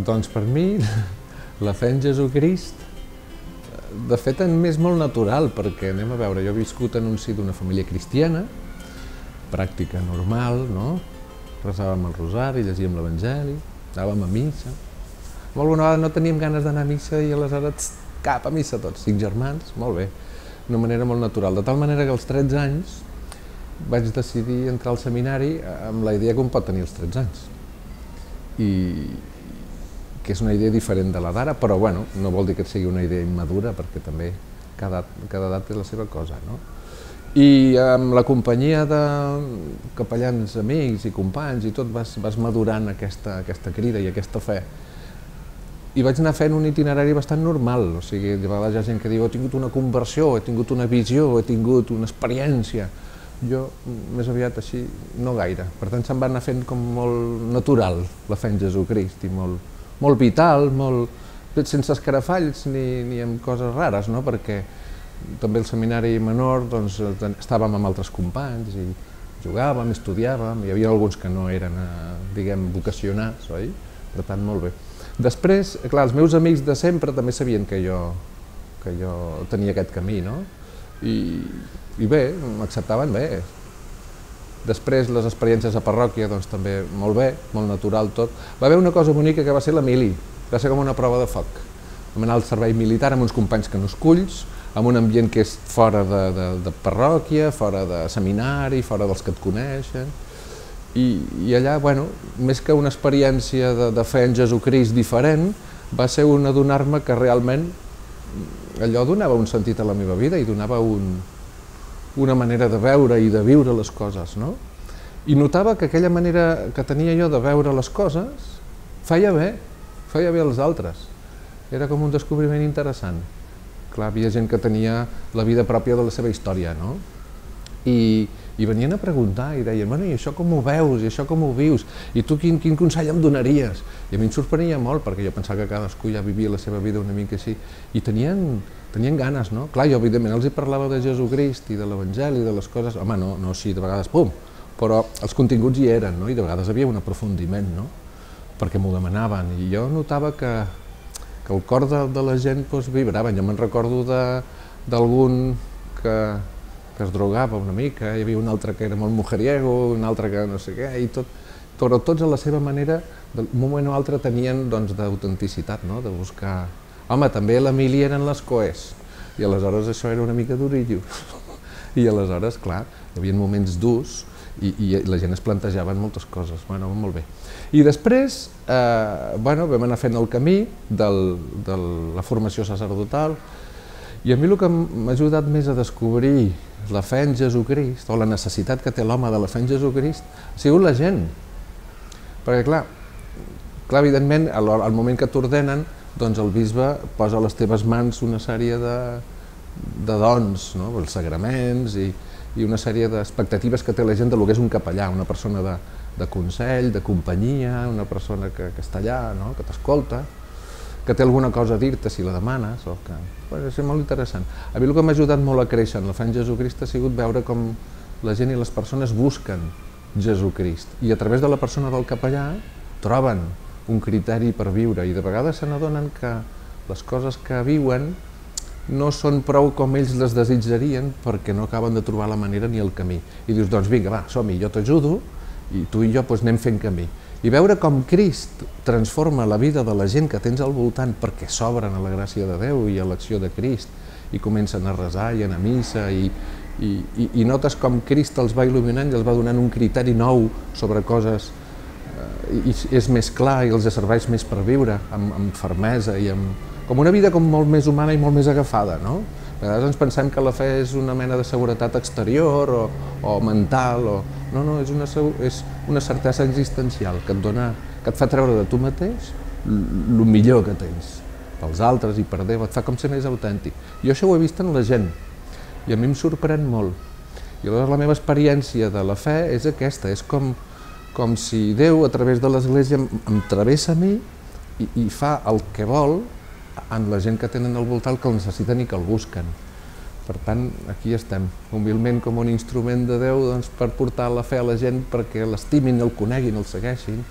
Doncs per mi, la fe en Jesucrist, de fet, m'és molt natural, perquè, anem a veure, jo he viscut en un si d'una família cristiana, pràctica normal, no? Resàvem el rosari, llegíem l'Evangeli, anàvem a missa. Alguna vegada no teníem ganes d'anar a missa i aleshores cap a missa tots, 5 germans, molt bé, d'una manera molt natural. De tal manera que als 13 anys vaig decidir entrar al seminari amb la idea que un pot tenir els 13 anys. I que és una idea diferent de la d'ara, però bueno, no vol dir que sigui una idea immadura, perquè també cada edat té la seva cosa, no? I amb la companyia de capellans, amics i companys i tot vas madurant aquesta crida i aquesta fe. I vaig anar fent un itinerari bastant normal, o sigui, de vegades hi ha gent que diu he tingut una conversió, he tingut una visió, he tingut una experiència. Jo, més aviat així, no gaire. Per tant, se'm va anar fent com molt natural la fe en Jesucrist i molt vital, sense escarafalls ni amb coses rares, no? Perquè també al seminari menor doncs, estàvem amb altres companys i jugàvem, estudiàvem, hi havia alguns que no eren, diguem, vocacionats, oi? Per tant, molt bé. Després, clar, els meus amics de sempre també sabien que jo tenia aquest camí, no? I bé, m'acceptaven bé. Després, les experiències a parròquia, doncs també molt bé, molt natural tot. Va haver una cosa bonica que va ser la mili, va ser com una prova de foc. Vam anar al servei militar amb uns companys que no esculls, amb un ambient que és fora de parròquia, fora de seminari, fora dels que et coneixen. I allà, bueno, més que una experiència de fe en Jesucrist diferent, va ser un adonar-me que realment allò donava un sentit a la meva vida i donava una manera de veure i de viure les coses, no? I notava que aquella manera que tenia jo de veure les coses feia bé als altres. Era com un descobriment interessant. Clar, havia gent que tenia la vida pròpia de la seva història, no? I venien a preguntar i deien, bueno, i això com ho veus, i això com ho vius, i tu quin consell em donaries? I a mi em sorprenia molt, perquè jo pensava que cadascú ja vivia la seva vida una mica així, i tenien ganes, no? Clar, jo evidentment els hi parlava de Jesucrist i de l'Evangeli, de les coses, home, no així de vegades, pum, però els continguts hi eren, no? I de vegades havia un aprofundiment, no? Perquè m'ho demanaven, i jo notava que el cor de la gent vibrava. Jo me'n recordo d'algun que es drogava una mica, hi havia un altre que era molt mujeriego, un altre que no sé què, i però tots a la seva manera, d'un moment o altre tenien d'autenticitat, de buscar... Home, també a l'Emili eren les coes, i aleshores això era una mica durillo. I aleshores, clar, hi havia moments durs i la gent es plantejaven moltes coses, bueno, molt bé. I després, bueno, vam anar fent el camí de la formació sacerdotal, i a mi el que m'ha ajudat més a descobrir la fe en Jesucrist, o la necessitat que té l'home de la fe en Jesucrist, ha sigut la gent. Perquè, clar, evidentment, al moment que t'ordenen, doncs el bisbe posa a les teves mans una sèrie de dons, els sagraments i una sèrie d'expectatives que té la gent del que és un capellà, una persona de consell, de companyia, una persona que està allà, que t'escolta, que té alguna cosa a dir-te si la demanes, o que... És molt interessant. A mi el que m'ha ajudat molt a créixer en la fe en Jesucrist ha sigut veure com la gent i les persones busquen Jesucrist i a través de la persona del capellà troben un criteri per viure i de vegades se n'adonen que les coses que viuen no són prou com ells les desitjarien perquè no acaben de trobar la manera ni el camí. I dius, doncs vinga, va, som-hi, jo t'ajudo i tu i jo anem fent camí. I veure com Crist transforma la vida de la gent que tens al voltant perquè s'obren a la gràcia de Déu i a l'acció de Crist i comencen a resar i a anar a missa i notes com Crist els va il·luminant i els va donant un criteri nou sobre coses i és més clar i els serveix més per viure amb fermesa i com una vida com molt més humana i molt més agafada, no? A vegades ens pensem que la fe és una mena de seguretat exterior o mental, no, és una certesa existencial que et fa treure de tu mateix el millor que tens, pels altres i per Déu, et fa com ser més autèntic. Jo això ho he vist en la gent i a mi em sorprèn molt. I aleshores la meva experiència de la fe és aquesta, és com si Déu a través de l'Església em travessa a mi i fa el que vol en la gent que tenen al voltant, que el necessiten i que el busquen. Per tant, aquí estem, humilment com un instrument de Déu per portar la fe a la gent perquè l'estimin, el coneguin, el segueixin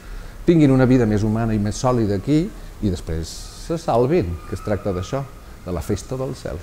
tinguin una vida més humana i més sòlida aquí i després se salvin, que es tracta d'això, de la festa del cel.